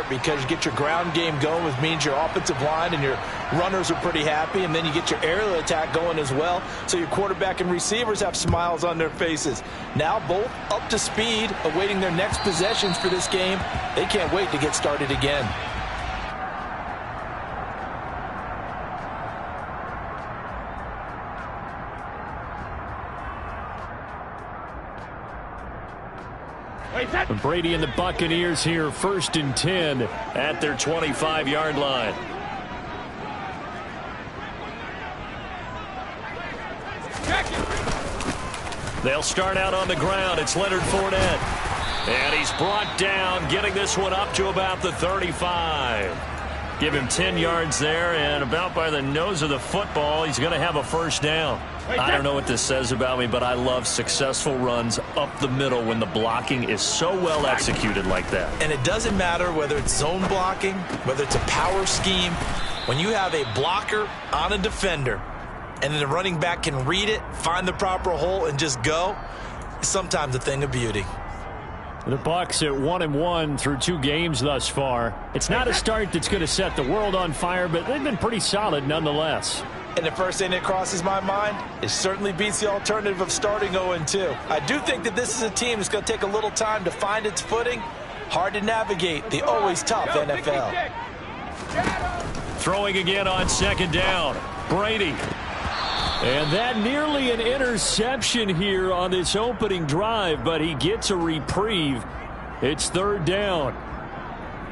because you get your ground game going, which means your offensive line and your runners are pretty happy, and then you get your aerial attack going as well, so your quarterback and receivers have smiles on their faces. Now both up to speed, awaiting their next possessions for this game. They can't wait to get started again. Brady and the Buccaneers here, 1st and 10 at their 25-yard line. They'll start out on the ground. It's Leonard Fournette. And he's brought down, getting this one up to about the 35. Give him 10 yards there, and about by the nose of the football, he's going to have a first down. I don't know what this says about me, but I love successful runs up the middle when the blocking is so well executed like that. And it doesn't matter whether it's zone blocking, whether it's a power scheme. When you have a blocker on a defender and then the running back can read it, find the proper hole, and just go, it's sometimes a thing of beauty. The Bucs at 1-1 through 2 games thus far. It's not a start that's going to set the world on fire, but they've been pretty solid nonetheless. And the first thing that crosses my mind, it certainly beats the alternative of starting 0-2. I do think that this is a team that's going to take a little time to find its footing. Hard to navigate the always tough NFL. Throwing again on 2nd down. Brady. And that nearly an interception here on this opening drive, but he gets a reprieve. It's 3rd down.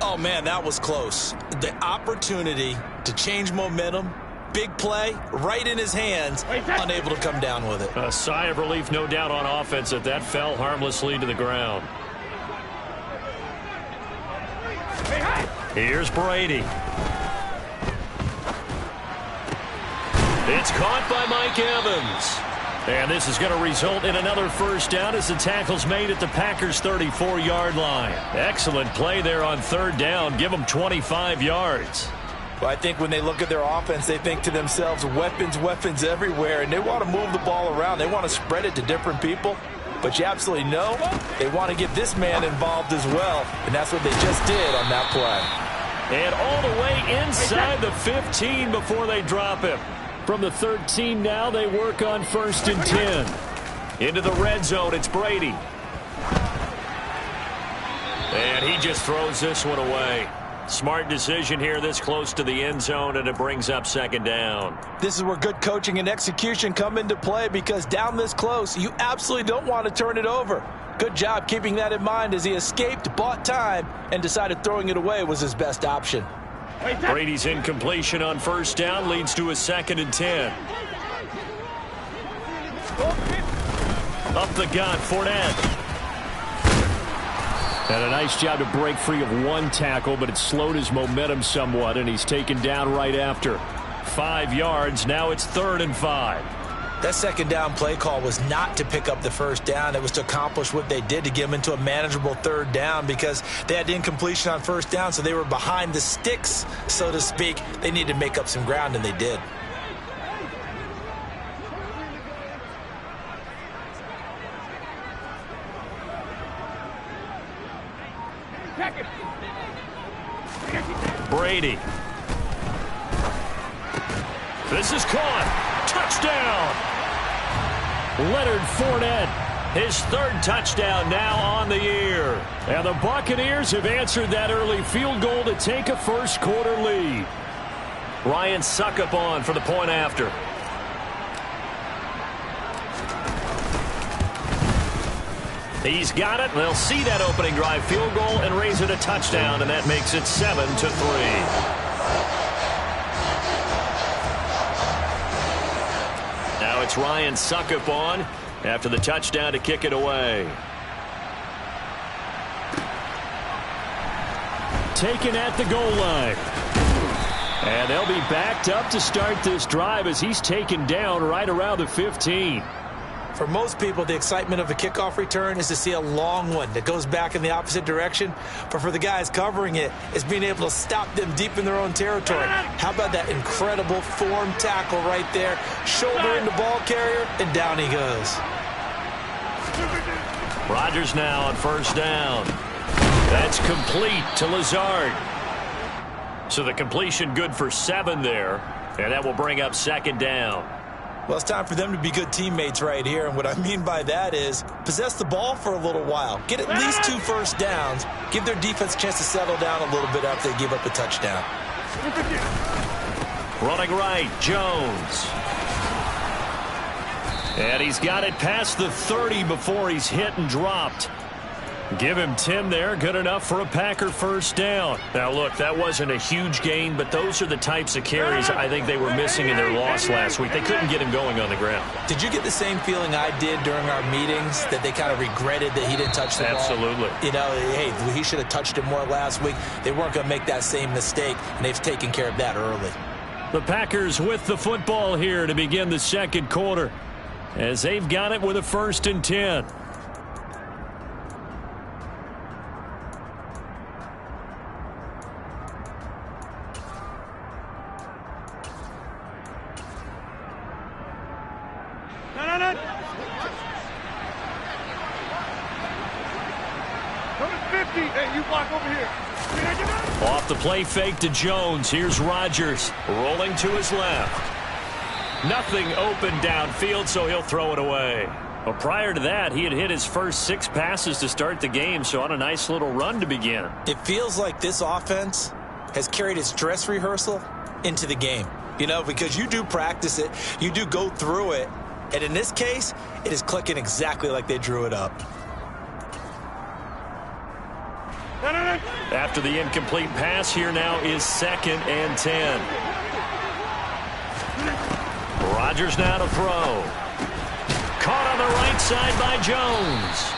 Oh, man, that was close. The opportunity to change momentum, big play, right in his hands, unable to come down with it. A sigh of relief, no doubt, on offense that fell harmlessly to the ground. Here's Brady. It's caught by Mike Evans. And this is going to result in another first down as the tackle's made at the Packers' 34-yard line. Excellent play there on 3rd down. Give them 25 yards. Well, I think when they look at their offense, they think to themselves, weapons, weapons everywhere, and they want to move the ball around. They want to spread it to different people. But you absolutely know they want to get this man involved as well, and that's what they just did on that play. And all the way inside the 15 before they drop him. From the 13 now, they work on 1st and 10. Into the red zone, it's Brady. And he just throws this one away. Smart decision here this close to the end zone, and it brings up 2nd down. This is where good coaching and execution come into play, because down this close, you absolutely don't want to turn it over. Good job keeping that in mind as he escaped, bought time, and decided throwing it away was his best option. Brady's incompletion on 1st down leads to a 2nd and 10. Up the gut, Fournette. And a nice job to break free of one tackle, but it slowed his momentum somewhat, and he's taken down right after. 5 yards, now it's 3rd and 5. That 2nd down play call was not to pick up the 1st down. It was to accomplish what they did, to get them into a manageable 3rd down, because they had incompletion on 1st down, so they were behind the sticks, so to speak. They needed to make up some ground, and they did. Brady. This is caught. Touchdown! Leonard Fournette, his 3rd touchdown now on the year. And the Buccaneers have answered that early field goal to take a first-quarter lead. Ryan Succop on for the point after. He's got it. They'll see that opening drive field goal and raise it a touchdown, and that makes it 7-3. Now it's Ryan Succop on after the touchdown to kick it away. Taken at the goal line. And they'll be backed up to start this drive as he's taken down right around the 15. For most people, the excitement of a kickoff return is to see a long one that goes back in the opposite direction. But for the guys covering it, it's being able to stop them deep in their own territory. How about that incredible form tackle right there? Shoulder in the ball carrier, and down he goes. Rodgers now on 1st down. That's complete to Lazard. So the completion good for 7 there, and that will bring up 2nd down. Well, it's time for them to be good teammates right here, and what I mean by that is possess the ball for a little while. Get at least 2 first downs. Give their defense a chance to settle down a little bit after they give up a touchdown. Running right, Jones. And he's got it past the 30 before he's hit and dropped. Give him 10 there. Good enough for a Packer first down. Now, look, that wasn't a huge gain, but those are the types of carries I think they were missing in their loss last week. They couldn't get him going on the ground. Did you get the same feeling I did during our meetings, that they kind of regretted that he didn't touch the ball? Absolutely. You know, hey, he should have touched it more last week. They weren't going to make that same mistake, and they've taken care of that early. The Packers with the football here to begin the second quarter, as they've got it with a 1st and 10. Off the play fake to Jones. Here's Rodgers rolling to his left. Nothing open downfield, so he'll throw it away. Well, prior to that, he had hit his first 6 passes to start the game, so on a nice little run to begin. It feels like this offense has carried its dress rehearsal into the game. You know, because you do practice it, you do go through it, and in this case, it is clicking exactly like they drew it up. After the incomplete pass, here now is 2nd and 10. Rodgers now to throw. Caught on the right side by Jones.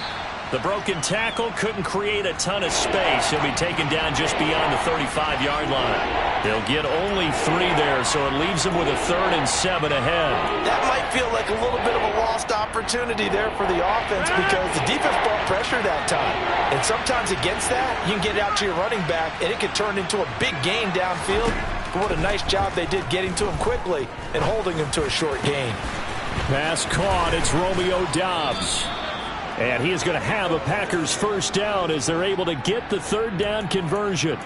The broken tackle couldn't create a ton of space. He'll be taken down just beyond the 35-yard line. They'll get only 3 there, so it leaves them with a 3rd and 7 ahead. That might feel like a little bit of a lost opportunity there for the offense because the defense brought pressure that time. And sometimes against that, you can get out to your running back, and it can turn into a big gain downfield. But what a nice job they did getting to him quickly and holding him to a short gain. Pass caught. It's Romeo Doubs. And he is going to have a Packers first down as they're able to get the 3rd down conversion.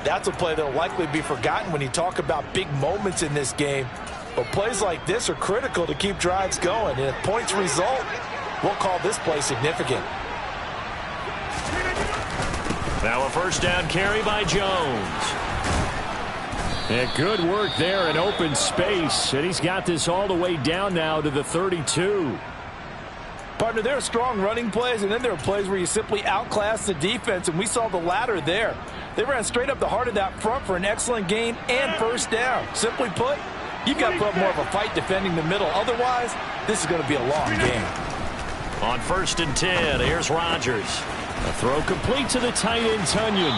That's a play that will likely be forgotten when you talk about big moments in this game. But plays like this are critical to keep drives going. And if points result, we'll call this play significant. Now a first down carry by Jones. And good work there in open space. And he's got this all the way down now to the 32. Partner, there are strong running plays, and then there are plays where you simply outclass the defense, and we saw the latter there. They ran straight up the heart of that front for an excellent gain and first down. Simply put, you've got to put up more of a fight defending the middle. Otherwise, this is going to be a long game. On 1st and 10, here's Rodgers. A throw complete to the tight end, Tunyon.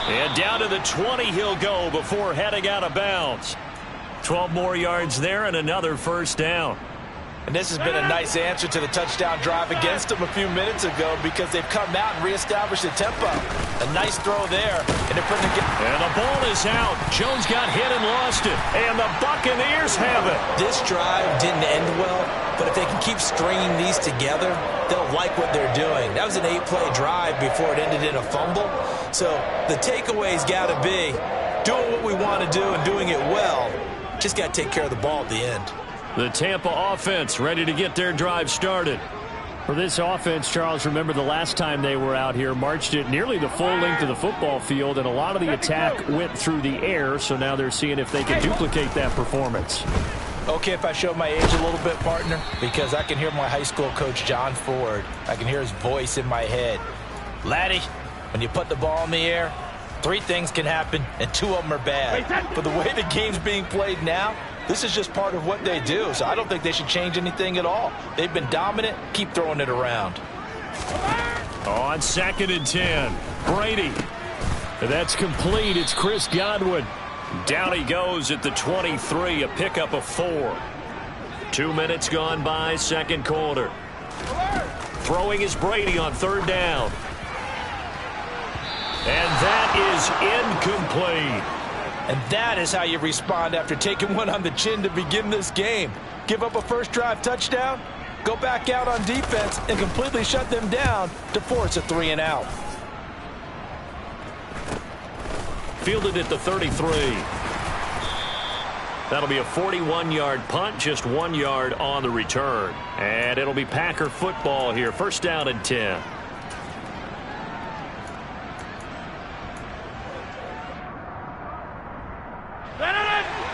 And down to the 20 he'll go before heading out of bounds. 12 more yards there and another first down. And this has been a nice answer to the touchdown drive against them a few minutes ago because they've come out and reestablished the tempo. A nice throw there. And the ball is out. Jones got hit and lost it. And the Buccaneers have it. This drive didn't end well, but if they can keep stringing these together, they'll like what they're doing. That was an 8-play drive before it ended in a fumble. So the takeaway's got to be doing what we want to do and doing it well. Just got to take care of the ball at the end. The Tampa offense ready to get their drive started. For this offense, Charles, remember the last time they were out here, marched it nearly the full length of the football field, and a lot of the attack went through the air, so now they're seeing if they can duplicate that performance. Okay, if I show my age a little bit, partner, because I can hear my high school coach, John Ford. I can hear his voice in my head. Laddie, when you put the ball in the air, 3 things can happen, and 2 of them are bad. But the way the game's being played now, this is just part of what they do, so I don't think they should change anything at all. They've been dominant. Keep throwing it around. On 2nd and 10, Brady. That's complete. It's Chris Godwin. Down he goes at the 23, a pickup of 4. 2 minutes gone by, second quarter. Throwing is Brady on 3rd down. And that is incomplete. And that is how you respond after taking one on the chin to begin this game. Give up a first drive touchdown, go back out on defense, and completely shut them down to force a 3 and out. fielded at the 33. That'll be a 41-yard punt, just 1 yard on the return. And it'll be Packer football here, first down and 10.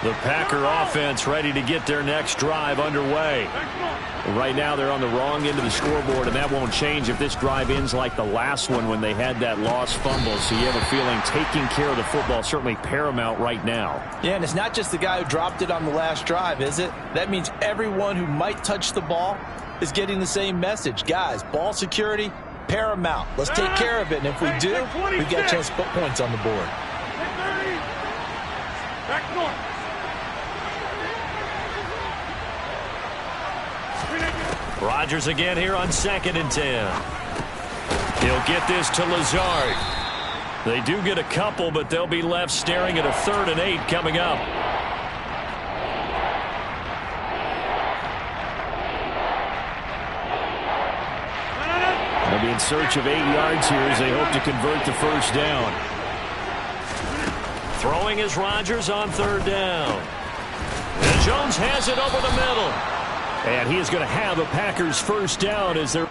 The Packer offense ready to get their next drive underway. Right now they're on the wrong end of the scoreboard, and that won't change if this drive ends like the last one when they had that lost fumble. So you have a feeling taking care of the football certainly paramount right now. Yeah, and it's not just the guy who dropped it on the last drive, is it? That means everyone who might touch the ball is getting the same message. Guys, ball security, paramount. Let's take care of it, and if we do, we've got a chance to put points on the board. Back north. Rodgers again here on 2nd and 10. He'll get this to Lazard. They do get a couple, but they'll be left staring at a 3rd and 8 coming up. They'll be in search of 8 yards here as they hope to convert the first down. Throwing is Rodgers on 3rd down. And Jones has it over the middle. And he is going to have a Packers first down as they're...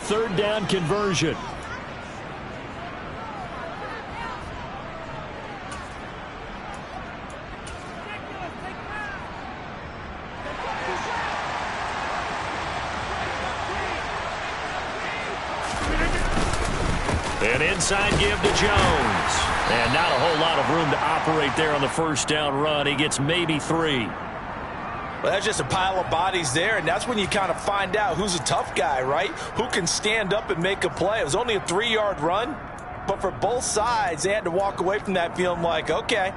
Third down conversion. An inside give to Jones. And not a whole lot of room to operate there on the first down run. He gets maybe 3. Well, that's just a pile of bodies there, and that's when you kind of find out who's a tough guy, right? Who can stand up and make a play. It was only a 3-yard run, but for both sides, they had to walk away from that feeling like, okay,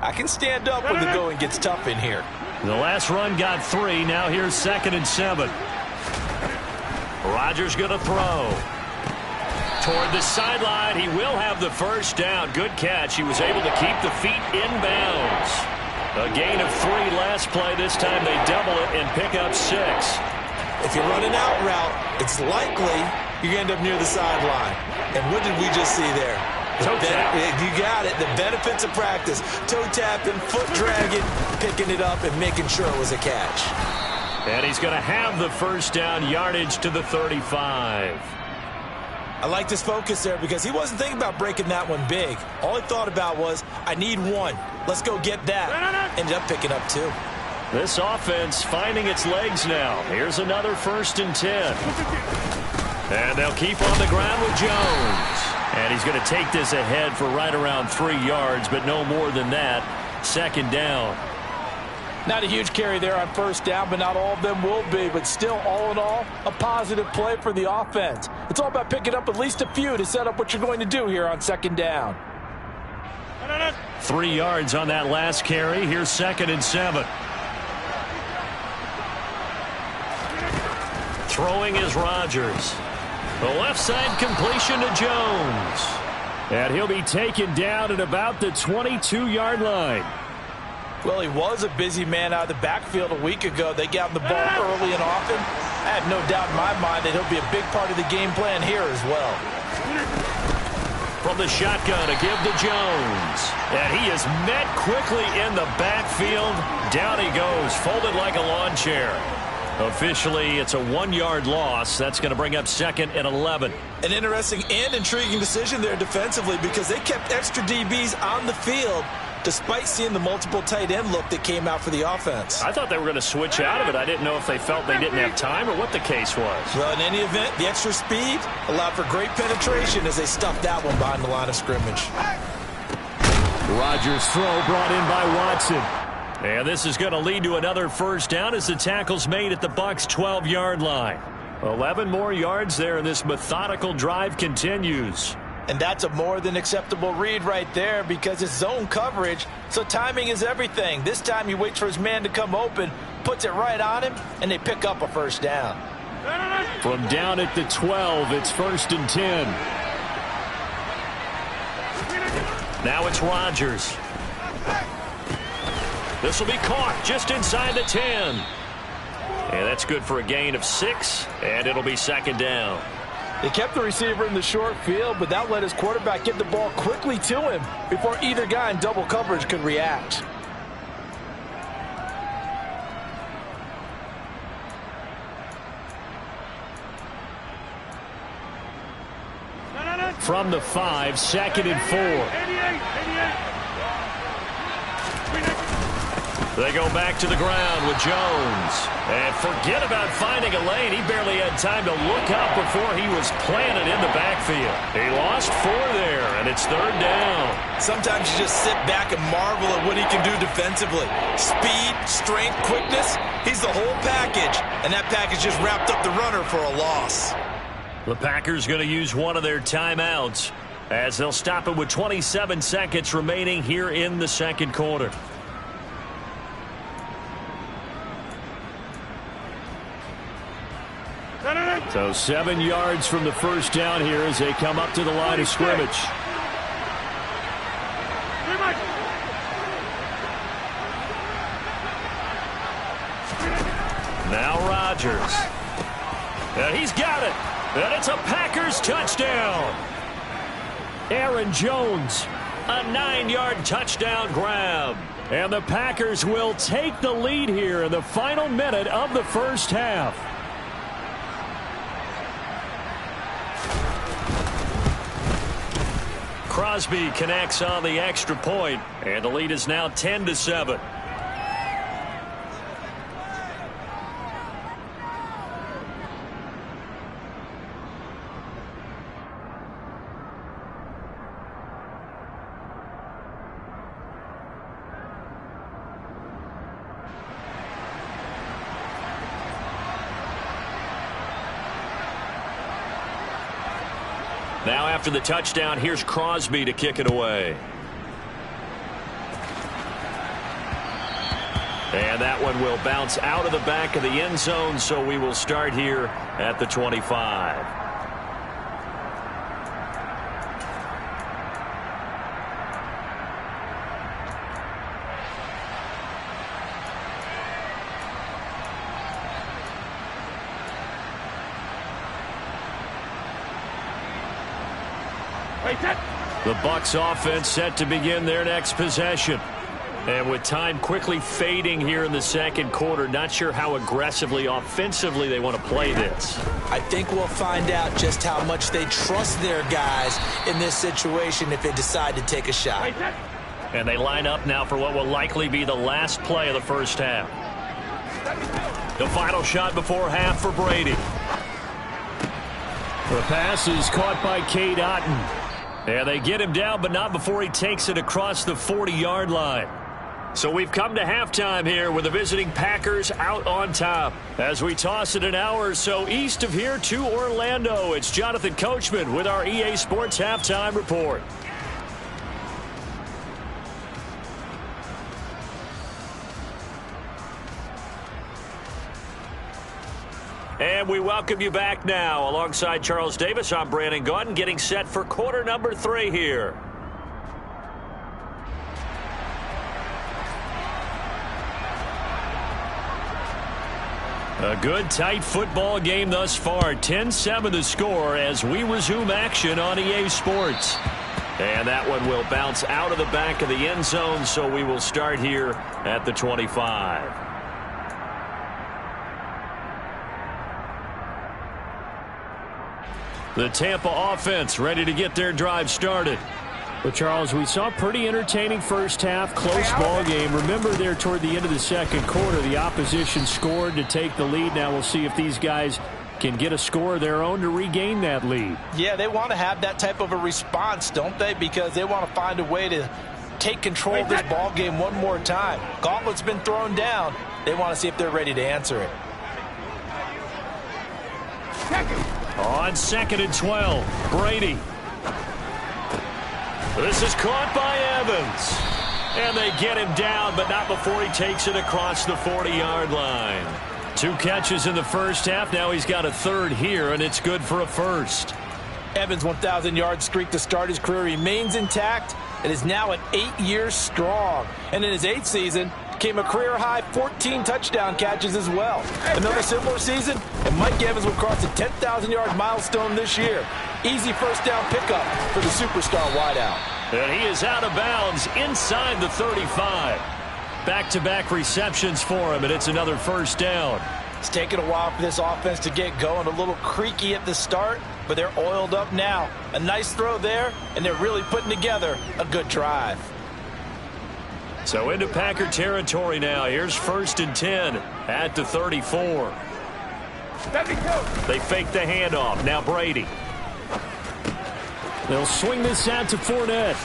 I can stand up when the going gets tough in here. The last run got 3. Now here's 2nd and 7. Rodgers going to throw. Toward the sideline, he will have the first down. Good catch. He was able to keep the feet inbounds. A gain of 3 last play. This time they double it and pick up 6. If you're running out route, it's likely you end up near the sideline. And what did we just see there? Toe tap. You got it. The benefits of practice. Toe tapping, foot dragging, picking it up, and making sure it was a catch. And he's going to have the first down, yardage to the 35. I like this focus there because he wasn't thinking about breaking that one big. All he thought about was, I need 1. Let's go get that. Ended up picking up 2. This offense finding its legs now. Here's another 1st and 10. And they'll keep on the ground with Jones. And he's going to take this ahead for right around 3 yards, but no more than that. 2nd down. Not a huge carry there on first down, but not all of them will be. But still, all in all, a positive play for the offense. It's all about picking up at least a few to set up what you're going to do here on 2nd down. 3 yards on that last carry. Here's 2nd and 7. Throwing is Rodgers. The left side completion to Jones. And he'll be taken down at about the 22-yard line. Well, he was a busy man out of the backfield a week ago. They got him the ball early and often. I have no doubt in my mind that he'll be a big part of the game plan here as well. From the shotgun, a give to Jones. And he is met quickly in the backfield. Down he goes, folded like a lawn chair. Officially, it's a 1-yard loss. That's going to bring up 2nd and 11. An interesting and intriguing decision there defensively because they kept extra DBs on the field despite seeing the multiple tight end look that came out for the offense. I thought they were going to switch out of it. I didn't know if they felt they didn't have time or what the case was. Well, in any event, the extra speed allowed for great penetration as they stuffed that one behind the line of scrimmage. Rodgers' throw brought in by Watson. And this is going to lead to another first down as the tackle's made at the Bucs' 12-yard line. 11 more yards there, and this methodical drive continues. And that's a more than acceptable read right there because it's zone coverage, so timing is everything. This time he waits for his man to come open, puts it right on him, and they pick up a first down. From down at the 12, it's 1st and 10. Now it's Rodgers. This will be caught just inside the 10. And that's good for a gain of 6, and it'll be 2nd down. They kept the receiver in the short field, but that let his quarterback get the ball quickly to him before either guy in double coverage could react. From the 5, 2nd and 4. They go back to the ground with Jones. And forget about finding a lane. He barely had time to look up before he was planted in the backfield. He lost 4 there, and it's 3rd down. Sometimes you just sit back and marvel at what he can do defensively. Speed, strength, quickness, he's the whole package. And that package just wrapped up the runner for a loss. The Packers going to use one of their timeouts as they'll stop it with 27 seconds remaining here in the 2nd quarter. So 7 yards from the first down here as they come up to the line of scrimmage. Now Rodgers. And he's got it. And it's a Packers touchdown. Aaron Jones, a 9-yard touchdown grab. And the Packers will take the lead here in the final minute of the first half. Crosby connects on the extra point, and the lead is now 10-7. Now after the touchdown, here's Crosby to kick it away. And that one will bounce out of the back of the end zone, so we will start here at the 25. The Bucs offense set to begin their next possession. And with time quickly fading here in the 2nd quarter, not sure how aggressively, offensively they want to play this. I think we'll find out just how much they trust their guys in this situation if they decide to take a shot. And they line up now for what will likely be the last play of the first half. The final shot before half for Brady. The pass is caught by Cade Otton. And they get him down, but not before he takes it across the 40-yard line. So we've come to halftime here with the visiting Packers out on top. As we toss it an hour or so east of here to Orlando, it's Jonathan Coachman with our EA Sports Halftime Report. And we welcome you back now. Alongside Charles Davis, I'm Brandon Gaudin, getting set for quarter number 3 here. A good, tight football game thus far. 10-7 the score as we resume action on EA Sports. And that one will bounce out of the back of the end zone, so we will start here at the 25. The Tampa offense ready to get their drive started. Well, Charles, we saw a pretty entertaining first half, close ball game. Remember there toward the end of the 2nd quarter, the opposition scored to take the lead. Now we'll see if these guys can get a score of their own to regain that lead. Yeah, they want to have that type of a response, don't they? Because they want to find a way to take control of this ball game one more time. Gauntlet's been thrown down. They want to see if they're ready to answer it. On 2nd and 12, Brady. This is caught by Evans. And they get him down, but not before he takes it across the 40-yard line. 2 catches in the first half. Now he's got a third here, and it's good for a first. Evans' 1,000-yard streak to start his career remains intact and is now at 8 years strong. And in his 8th season, came a career-high 14 touchdown catches as well. Another similar season, and Mike Evans will cross the 10,000-yard milestone this year. Easy first down pickup for the superstar wideout. And he is out of bounds inside the 35. Back-to-back receptions for him, and it's another first down. It's taken a while for this offense to get going. A little creaky at the start, but they're oiled up now. A nice throw there, and they're really putting together a good drive. So into Packer territory now. Here's 1st and 10 at the 34. They fake the handoff. Now Brady. They'll swing this out to Fournette.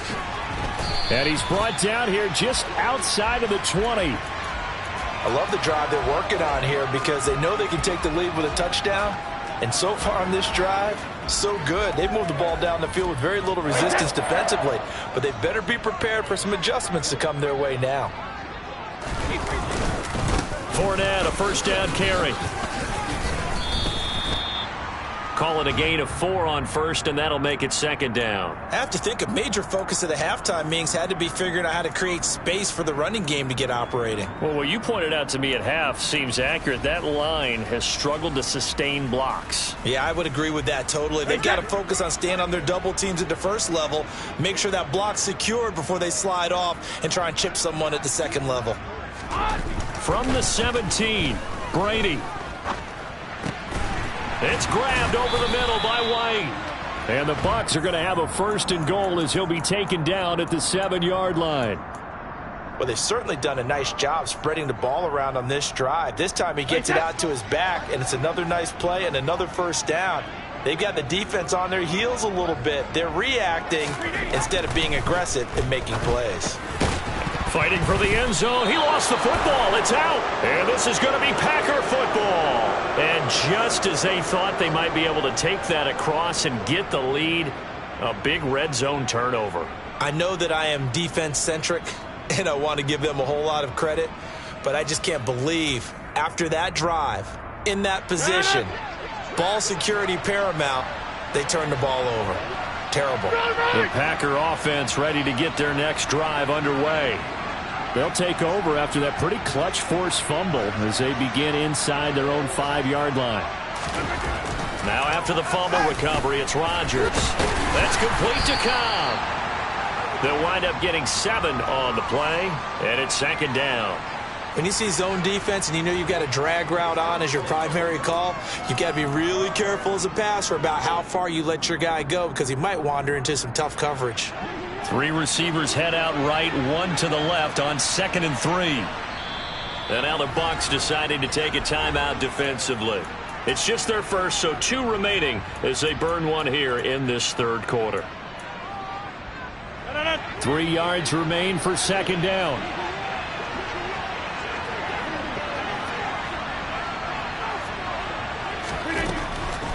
And he's brought down here just outside of the 20. I love the drive they're working on here because they know they can take the lead with a touchdown. And so far on this drive, so good. They've moved the ball down the field with very little resistance defensively. But they better be prepared for some adjustments to come their way now. Fournette, a first down carry. Call it a gain of 4 on first, and that'll make it 2nd down. I have to think a major focus of the halftime meetings had to be figuring out how to create space for the running game to get operating. Well, what you pointed out to me at half seems accurate. That line has struggled to sustain blocks. Yeah, I would agree with that totally. They've got to focus on staying on their double teams at the first level, make sure that block's secured before they slide off and try and chip someone at the second level. From the 17, Brady. It's grabbed over the middle by White. And the Bucs are going to have a 1st and goal as he'll be taken down at the 7-yard line. Well, they've certainly done a nice job spreading the ball around on this drive. This time he gets it out to his back, and it's another nice play and another first down. They've got the defense on their heels a little bit. They're reacting instead of being aggressive and making plays. Fighting for the end zone. He lost the football. It's out. And this is going to be Packer football. And just as they thought they might be able to take that across and get the lead, a big red zone turnover. I know that I am defense-centric, and I want to give them a whole lot of credit, but I just can't believe after that drive, in that position, ball security paramount, they turned the ball over. Terrible. The Packer offense ready to get their next drive underway. They'll take over after that pretty clutch forced fumble as they begin inside their own 5-yard line. Now after the fumble recovery, it's Rodgers. That's complete to Cobb. They'll wind up getting 7 on the play, and it's 2nd down. When you see zone defense and you know you've got a drag route on as your primary call, you've got to be really careful as a passer about how far you let your guy go because he might wander into some tough coverage. 3 receivers head out right, 1 to the left on 2nd and 3. And now the Bucs deciding to take a timeout defensively. It's just their first, so 2 remaining as they burn 1 here in this 3rd quarter. 3 yards remain for 2nd down.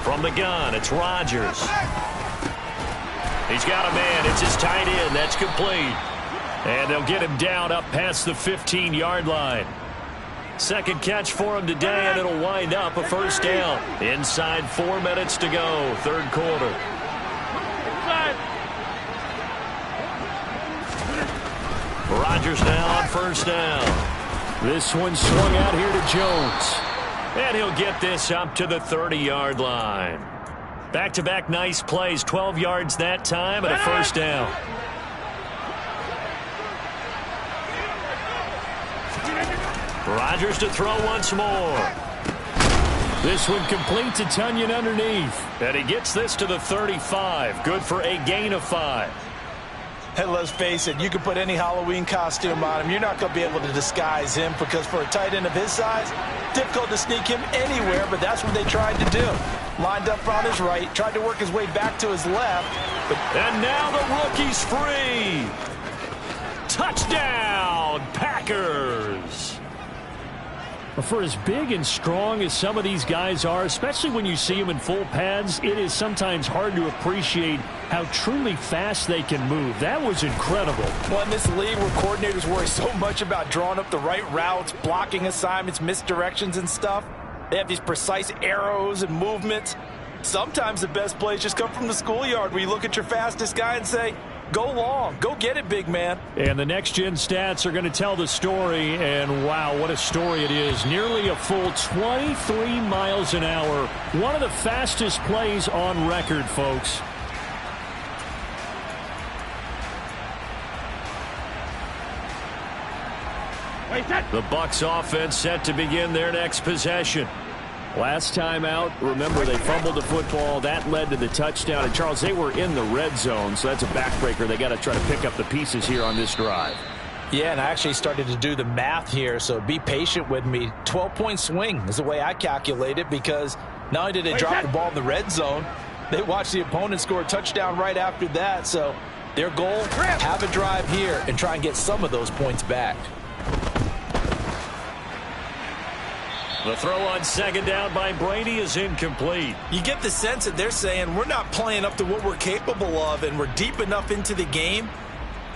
From the gun, it's Rodgers. He's got a man. It's his tight end. That's complete. And they'll get him down up past the 15-yard line. 2nd catch for him today, and it'll wind up a first down. Inside 4 minutes to go, 3rd quarter. Rodgers now on first down. This one swung out here to Jones. And he'll get this up to the 30-yard line. Back-to-back nice plays, 12 yards that time, and a first down. Rodgers to throw once more. This one complete to Tunyon underneath. And he gets this to the 35. Good for a gain of 5. And let's face it, you can put any Halloween costume on him. You're not going to be able to disguise him because for a tight end of his size, difficult to sneak him anywhere, but that's what they tried to do. Lined up on his right, tried to work his way back to his left. And now the rookie's free. Touchdown, Packers. For as big and strong as some of these guys are, especially when you see them in full pads, it is sometimes hard to appreciate how truly fast they can move. That was incredible. Well, in this league where coordinators worry so much about drawing up the right routes, blocking assignments, misdirections and stuff, they have these precise arrows and movements. Sometimes the best plays just come from the schoolyard where you look at your fastest guy and say, go long. Go get it, big man. And the next-gen stats are going to tell the story, and wow, what a story it is. Nearly a full 23 miles an hour. One of the fastest plays on record, folks. The Bucs offense set to begin their next possession. Last time out, remember, they fumbled the football. That led to the touchdown. And, Charles, they were in the red zone, so that's a backbreaker. They got to try to pick up the pieces here on this drive. Yeah, and I actually started to do the math here, so be patient with me. 12-point swing is the way I calculate it, because not only did they drop the ball in the red zone, they watched the opponent score a touchdown right after that. So their goal, have a drive here and try and get some of those points back. The throw on second down by Brady is incomplete. You get the sense that they're saying we're not playing up to what we're capable of, and we're deep enough into the game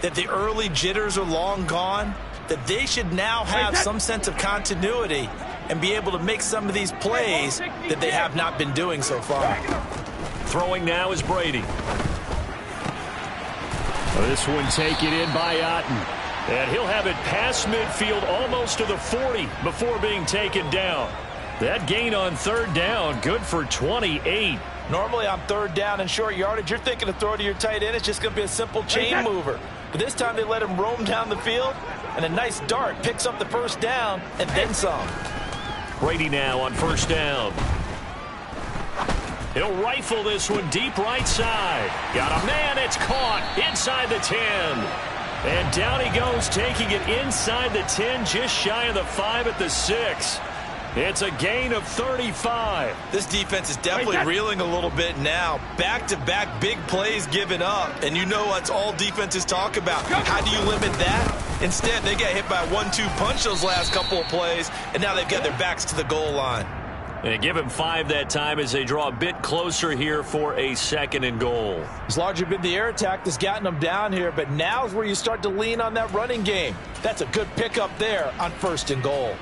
that the early jitters are long gone, that they should now have some sense of continuity and be able to make some of these plays that they have not been doing so far. Throwing now is Brady. This one taken in by Otten. And he'll have it past midfield almost to the 40 before being taken down. That gain on third down, good for 28. Normally on third down and short yardage, you're thinking of throw to your tight end. It's just going to be a simple chain mover. But this time they let him roam down the field, and a nice dart picks up the first down and then some. Brady now on first down. He'll rifle this one deep right side. Got a man, it's caught inside the 10. And down he goes, taking it inside the 10, just shy of the 5 at the 6. It's a gain of 35. This defense is definitely reeling a little bit now. Back-to-back big plays given up. And you know that's all defenses talk about. How do you limit that? Instead, they get hit by a 1-2 punch those last couple of plays, and now they've got their backs to the goal line. And give him 5 that time as they draw a bit closer here for a second and goal. It's largely been the air attack that's gotten them down here, but now's where you start to lean on that running game. That's a good pickup there on first and goal.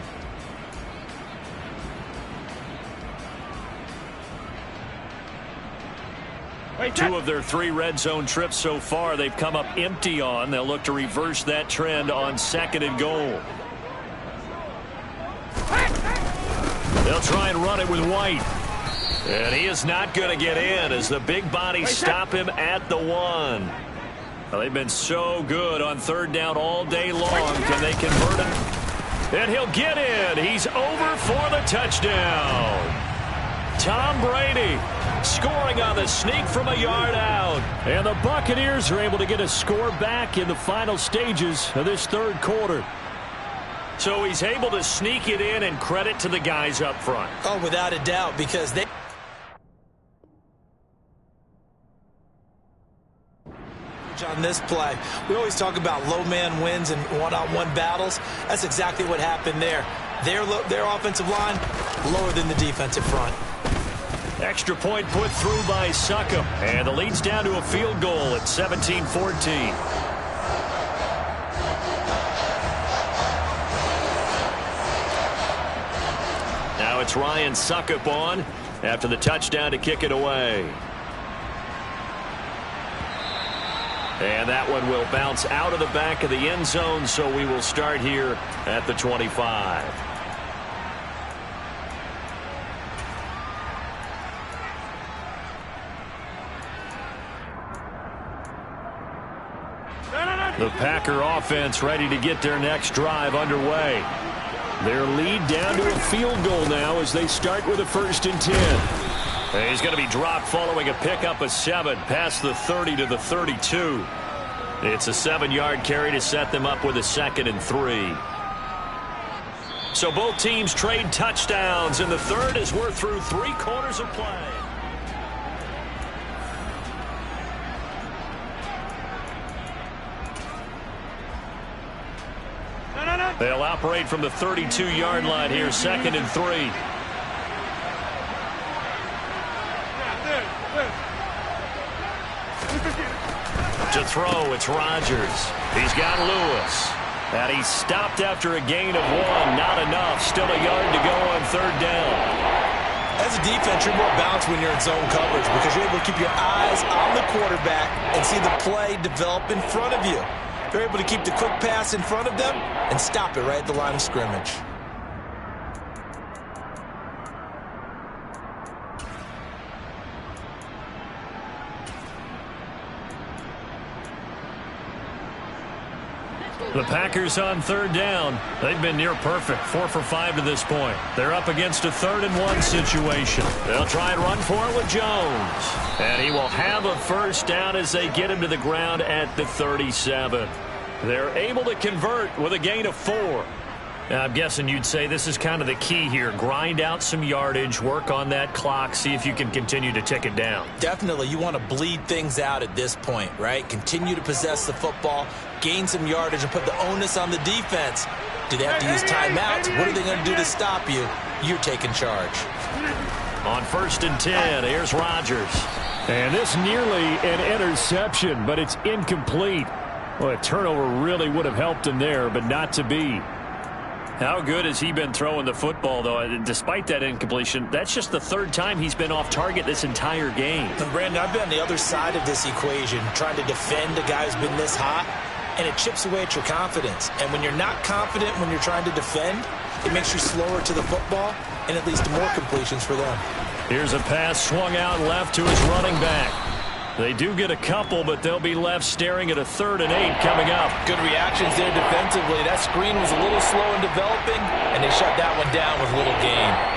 Two of their 3 red zone trips so far they've come up empty on. They'll look to reverse that trend on second and goal. They'll try and run it with White. And he is not going to get in as the big bodies stop him at the 1. Well, they've been so good on third down all day long. Can they convert it? And he'll get in. He's over for the touchdown. Tom Brady scoring on the sneak from a yard out. And the Buccaneers are able to get a score back in the final stages of this third quarter. So he's able to sneak it in, and credit to the guys up front. Oh, without a doubt, because they... on this play. We always talk about low man wins and one-on-one battles. That's exactly what happened there. Their offensive line lower than the defensive front. Extra point put through by Succop. And the lead's down to a field goal at 17-14. Now it's Ryan Succop on after the touchdown to kick it away. And that one will bounce out of the back of the end zone, so we will start here at the 25. The Packer offense ready to get their next drive underway. Their lead down to a field goal now as they start with a 1st and 10. He's going to be dropped following a pickup of 7 past the 30 to the 32. It's a 7-yard carry to set them up with a 2nd and 3. So both teams trade touchdowns in the third as we're through 3 quarters of play. They'll operate from the 32-yard line here, 2nd and 3. To throw, it's Rodgers. He's got Lewis. And he's stopped after a gain of 1. Not enough. Still a yard to go on 3rd down. As a defense, you're more balanced when you're in zone coverage because you're able to keep your eyes on the quarterback and see the play develop in front of you. They're able to keep the quick pass in front of them and stop it right at the line of scrimmage. The Packers on 3rd down. They've been near perfect, 4 for 5 to this point. They're up against a 3rd and 1 situation. They'll try and run for it with Jones. And he will have a 1st down as they get him to the ground at the 37. They're able to convert with a gain of 4. Now, I'm guessing you'd say this is kind of the key here. Grind out some yardage, work on that clock, see if you can continue to tick it down. Definitely. You want to bleed things out at this point, right? Continue to possess the football, gain some yardage, and put the onus on the defense. Do they have to use timeouts? What are they going to do to stop you? You're taking charge. On 1st and 10, here's Rodgers. And this nearly an interception, but it's incomplete. Well, a turnover really would have helped him there, but not to be. How good has he been throwing the football, though? Despite that incompletion, that's just the 3rd time he's been off target this entire game. And Brandon, I've been on the other side of this equation, trying to defend a guy who's been this hot, and it chips away at your confidence. And when you're not confident when you're trying to defend, it makes you slower to the football, and it leads to more completions for them. Here's a pass swung out left to his running back. They do get a couple, but they'll be left staring at a 3rd and 8 coming up. Good reactions there defensively. That screen was a little slow in developing, and they shut that one down with little gain.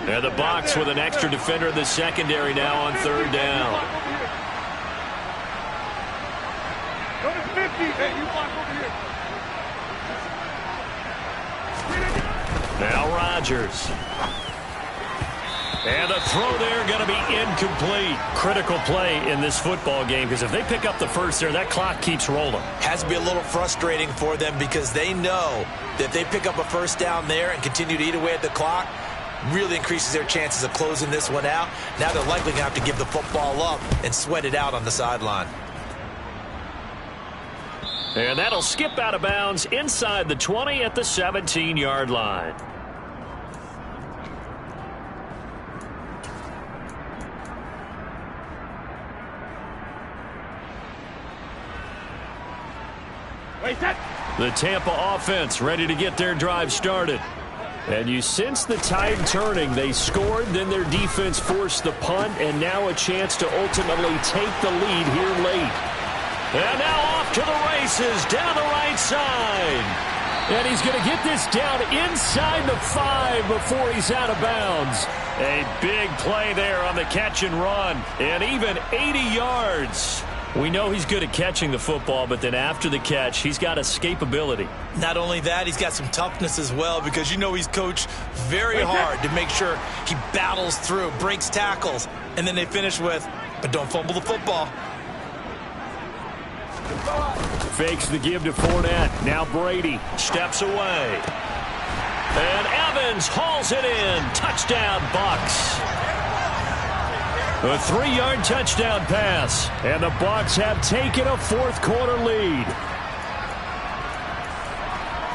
And the Bucs with an extra defender in the secondary now on 3rd down. Now Rodgers. And the throw there going to be incomplete. Critical play in this football game because if they pick up the 1st there, that clock keeps rolling. Has to be a little frustrating for them because they know that if they pick up a 1st down there and continue to eat away at the clock, really increases their chances of closing this one out. Now they're likely going to have to give the football up and sweat it out on the sideline. And that'll skip out of bounds inside the 20 at the 17-yard line. The Tampa offense ready to get their drive started. And you sense the tide turning. They scored, then their defense forced the punt, and now a chance to ultimately take the lead here late. And now off to the races, down the right side. And he's going to get this down inside the 5 before he's out of bounds. A big play there on the catch and run, and even 80 yards. We know he's good at catching the football, but then after the catch, he's got escapability. Not only that, he's got some toughness as well because you know he's coached very hard to make sure he battles through, breaks tackles, and then they finish with, but don't fumble the football. Fakes the give to Fournette. Now Brady steps away. And Evans hauls it in. Touchdown, Bucs. A 3-yard touchdown pass, and the Bucs have taken a 4th quarter lead.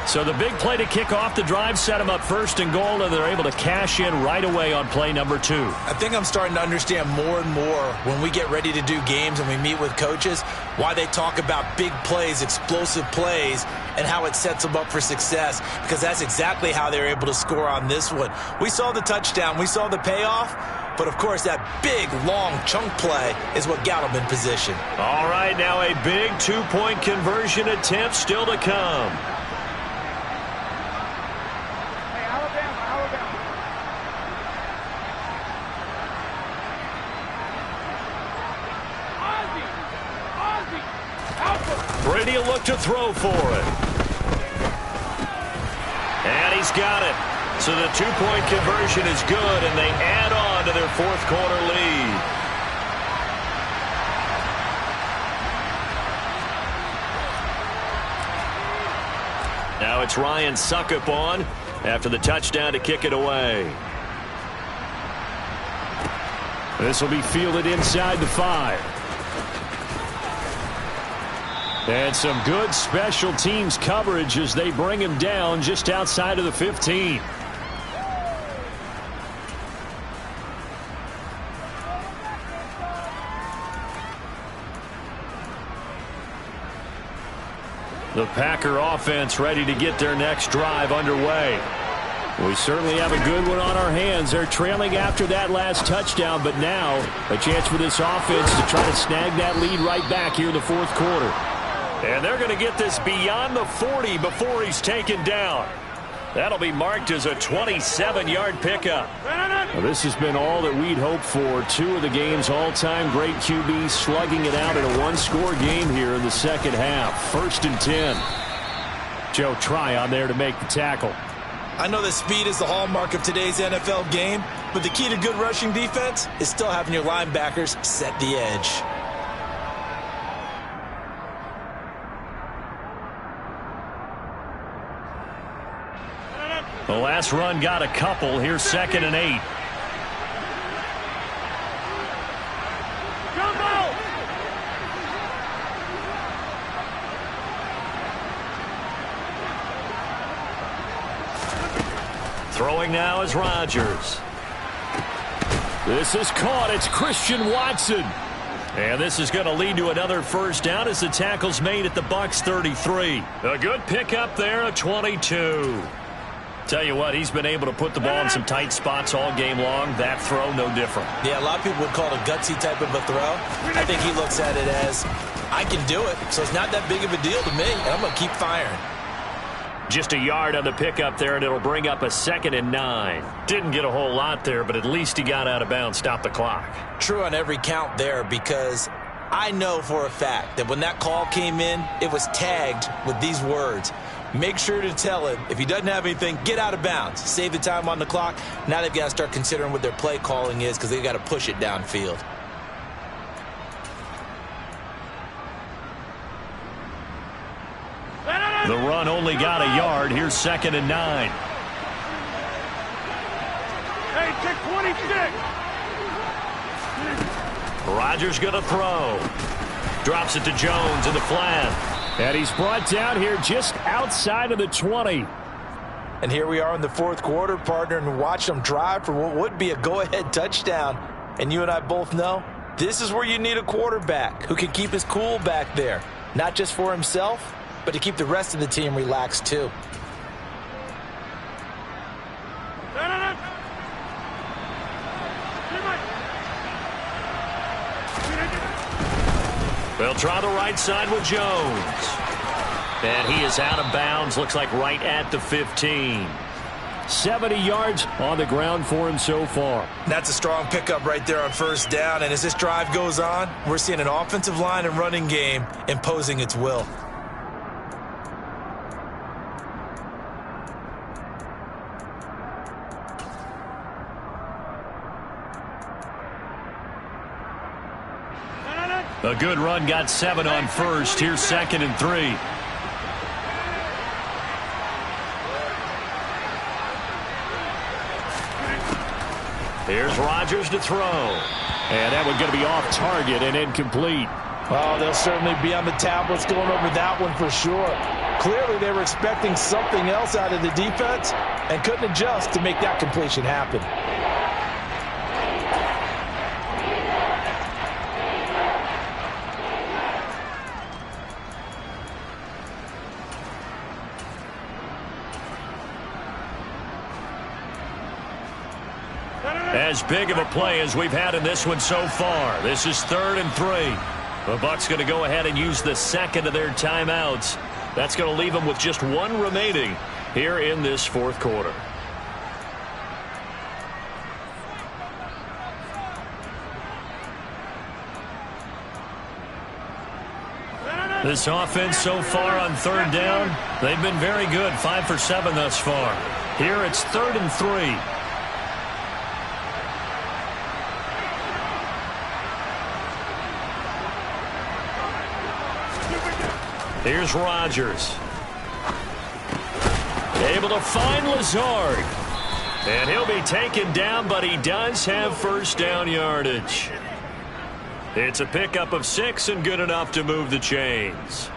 So the big play to kick off the drive set them up 1st and goal, and they're able to cash in right away on play number 2. I think I'm starting to understand more and more when we get ready to do games and we meet with coaches why they talk about big plays, explosive plays, and how it sets them up for success, because that's exactly how they're able to score on this one. We saw the touchdown. We saw the payoff. But, of course, that big, long chunk play is what got them in position. All right, now a big 2-point conversion attempt still to come. Brady will look to throw for it. he's got it. So the two-point conversion is good, and they add on to their fourth quarter lead. Now it's Ryan Suckup on after the touchdown to kick it away. This will be fielded inside the 5. And some good special teams coverage as they bring him down just outside of the 15. The Packer offense ready to get their next drive underway. We certainly have a good one on our hands. They're trailing after that last touchdown, but now a chance for this offense to try to snag that lead right back here in the fourth quarter. And they're going to get this beyond the 40 before he's taken down. That'll be marked as a 27-yard pickup. Well, this has been all that we'd hoped for. Two of the game's all-time great QBs slugging it out in a one-score game here in the second half. 1st and 10. Joe Tryon there to make the tackle. I know that speed is the hallmark of today's NFL game, but the key to good rushing defense is still having your linebackers set the edge. The last run got a couple. Here's 2nd and 8. Throwing now is Rodgers. This is caught. It's Christian Watson. And this is going to lead to another first down as the tackle's made at the Bucs 33. A good pickup there, a 22. Tell you what, he's been able to put the ball in some tight spots all game long. That throw, no different. Yeah, a lot of people would call it a gutsy type of a throw. I think he looks at it as, I can do it, so it's not that big of a deal to me, and I'm going to keep firing. Just a yard on the pickup there, and it'll bring up a 2nd and 9. Didn't get a whole lot there, but at least he got out of bounds, stopped the clock. True on every count there, because I know for a fact that when that call came in, it was tagged with these words. Make sure to tell him, if he doesn't have anything, get out of bounds. Save the time on the clock. Now they've got to start considering what their play calling is because they've got to push it downfield. The run only got a yard. Here's 2nd and 9. Hey, check 26. Rodgers going to throw. Drops it to Jones in the flat. And he's brought down here just outside of the 20. And here we are in the fourth quarter, partner, and watch them drive for what would be a go-ahead touchdown. And you and I both know this is where you need a quarterback who can keep his cool back there. Not just for himself, but to keep the rest of the team relaxed too. They'll try the right side with Jones. And he is out of bounds, looks like right at the 15. 70 yards on the ground for him so far. That's a strong pickup right there on first down. And as this drive goes on, we're seeing an offensive line and running game imposing its will. A good run, got 7 on first. Here's 2nd and 3. Here's Rodgers to throw. And that one going to be off target and incomplete. Oh, they'll certainly be on the tablets going over that one for sure. Clearly they were expecting something else out of the defense and couldn't adjust to make that completion happen. As big of a play as we've had in this one so far. This is 3rd and 3. The Bucs going to go ahead and use the second of their timeouts. That's going to leave them with just one remaining here in this fourth quarter. This offense so far on 3rd down, they've been very good. 5 for 7 thus far. Here it's 3rd and 3. Here's Rodgers. Able to find Lazard. And he'll be taken down, but he does have first down yardage. It's a pickup of 6 and good enough to move the chains.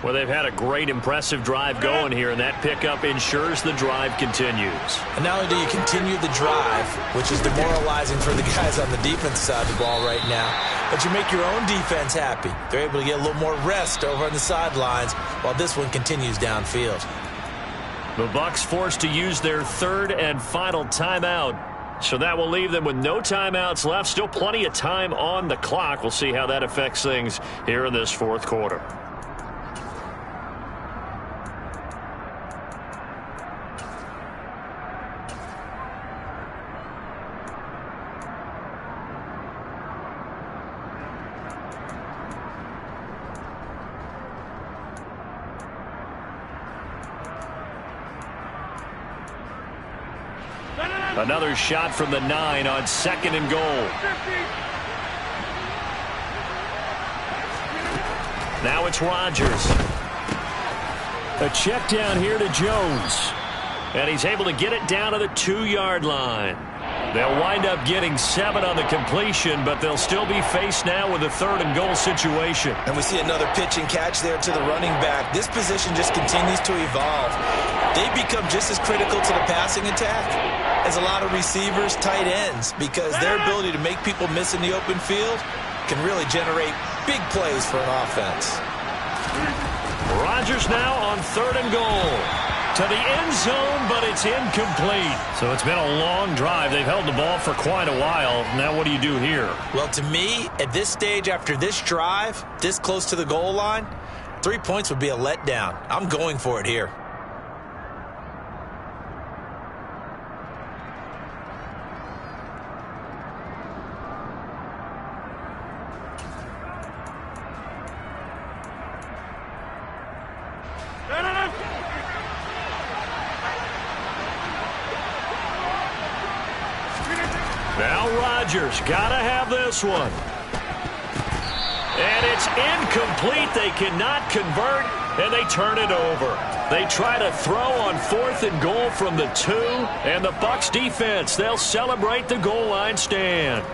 Well, they've had a great, impressive drive going here, and that pickup ensures the drive continues. And not only do you continue the drive, which is demoralizing for the guys on the defense side of the ball right now, but you make your own defense happy. They're able to get a little more rest over on the sidelines while this one continues downfield. The Bucs forced to use their 3rd and final timeout. So that will leave them with no timeouts left. Still plenty of time on the clock. We'll see how that affects things here in this 4th quarter. Another shot from the 9 on 2nd and goal. Now it's Rodgers. A check down here to Jones. And he's able to get it down to the 2-yard line. They'll wind up getting 7 on the completion, but they'll still be faced now with a 3rd and goal situation. And we see another pitch and catch there to the running back. This position just continues to evolve. They become just as critical to the passing attack as a lot of receivers, tight ends, because their ability to make people miss in the open field can really generate big plays for an offense. Rodgers now on 3rd and goal. To the end zone, but it's incomplete. So it's been a long drive. They've held the ball for quite a while. Now what do you do here? Well, to me, at this stage, after this drive, this close to the goal line, 3 points would be a letdown. I'm going for it here. Now Rodgers gotta have this one. And it's incomplete. They cannot convert, and they turn it over. They try to throw on 4th and goal from the 2, and the Bucs defense, they'll celebrate the goal line stand.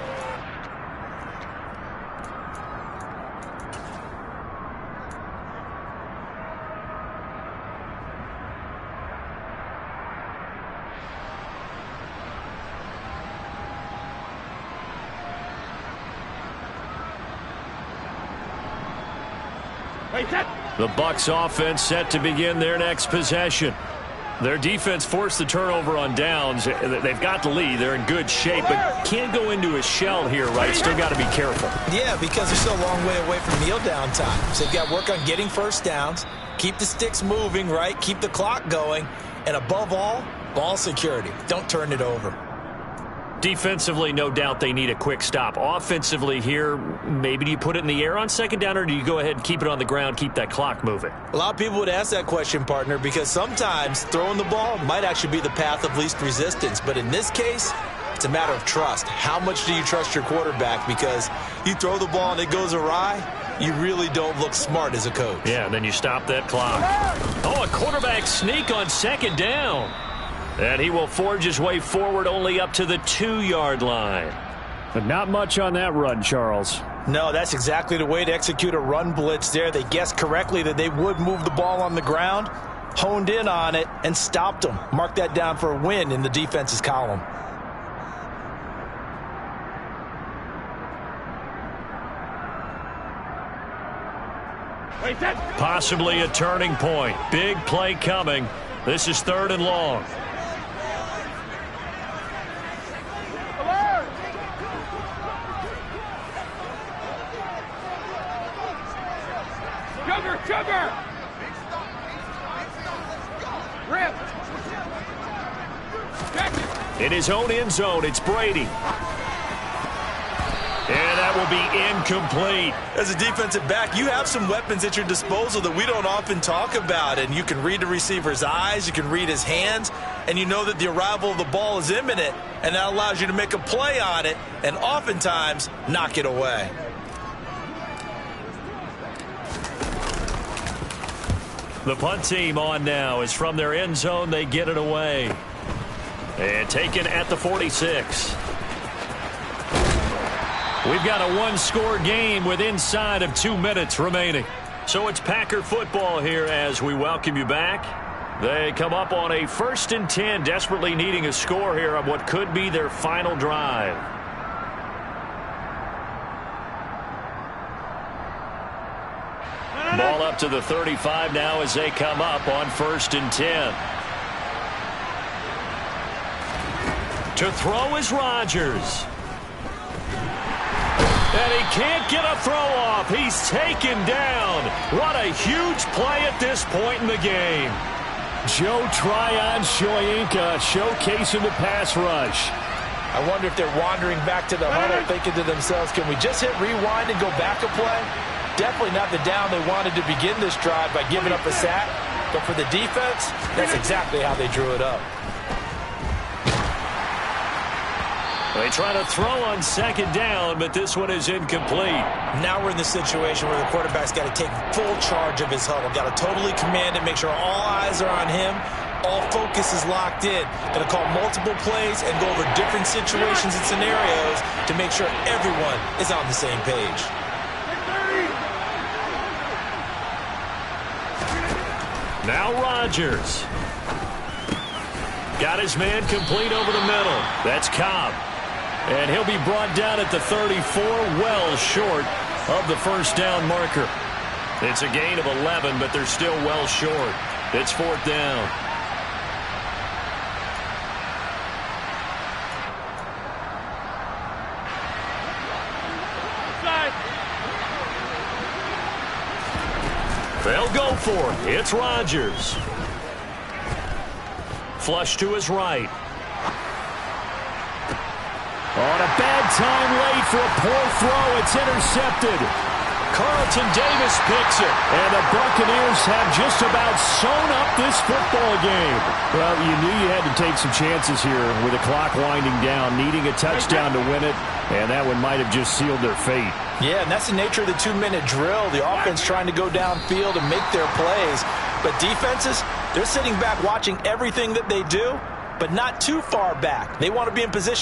The Bucs offense set to begin their next possession. Their defense forced the turnover on downs. They've got the lead. They're in good shape, but can't go into a shell here, right? Still got to be careful. Yeah, because they're still a long way away from kneel down time. So they've got to work on getting first downs, keep the sticks moving, right? Keep the clock going, and above all, ball security. Don't turn it over. Defensively, no doubt they need a quick stop. Offensively here, maybe do you put it in the air on 2nd down, or do you go ahead and keep it on the ground, keep that clock moving? A lot of people would ask that question, partner, because sometimes throwing the ball might actually be the path of least resistance. But in this case, it's a matter of trust. How much do you trust your quarterback? Because you throw the ball and it goes awry, you really don't look smart as a coach. Yeah, and then you stop that clock. Oh, a quarterback sneak on 2nd down. And he will forge his way forward only up to the 2-yard line. But not much on that run, Charles. No, that's exactly the way to execute a run blitz there. They guessed correctly that they would move the ball on the ground, honed in on it, and stopped them. Mark that down for a win in the defense's column. Possibly a turning point. Big play coming. This is 3rd and long. Sugar! Rip! In his own end zone, it's Brady. And that will be incomplete. As a defensive back, you have some weapons at your disposal that we don't often talk about. And you can read the receiver's eyes, you can read his hands, and you know that the arrival of the ball is imminent, and that allows you to make a play on it and oftentimes knock it away. The punt team on now is from their end zone. They get it away. And taken at the 46. We've got a one-score game with inside of 2 minutes remaining. So it's Packer football here as we welcome you back. They come up on a 1st and 10, desperately needing a score here on what could be their final drive. Ball up to the 35 now as they come up on 1st and 10. To throw is Rodgers. And he can't get a throw off. He's taken down. What a huge play at this point in the game. Joe Tryon Shoyinka showcasing the pass rush. I wonder if they're wandering back to the huddle thinking to themselves, can we just hit rewind and go back a play? Definitely not the down they wanted to begin this drive by giving up a sack. But for the defense, that's exactly how they drew it up. They try to throw on 2nd down, but this one is incomplete. Now we're in the situation where the quarterback's got to take full charge of his huddle. Got to totally command it, make sure all eyes are on him. All focus is locked in. Got to call multiple plays and go over different situations and scenarios to make sure everyone is on the same page. Now Rodgers. Got his man complete over the middle. That's Cobb. And he'll be brought down at the 34, well short of the 1st down marker. It's a gain of 11, but they're still well short. It's 4th down. They'll go for it. It's Rodgers. Flush to his right. On a bad time late for a poor throw. It's intercepted. Carlton Davis picks it. And the Buccaneers have just about sewn up this football game. Well, you knew you had to take some chances here with the clock winding down, needing a touchdown to win it, and that one might have just sealed their fate. Yeah, and that's the nature of the 2-minute drill. The offense trying to go downfield and make their plays. But defenses, they're sitting back watching everything that they do, but not too far back. They want to be in position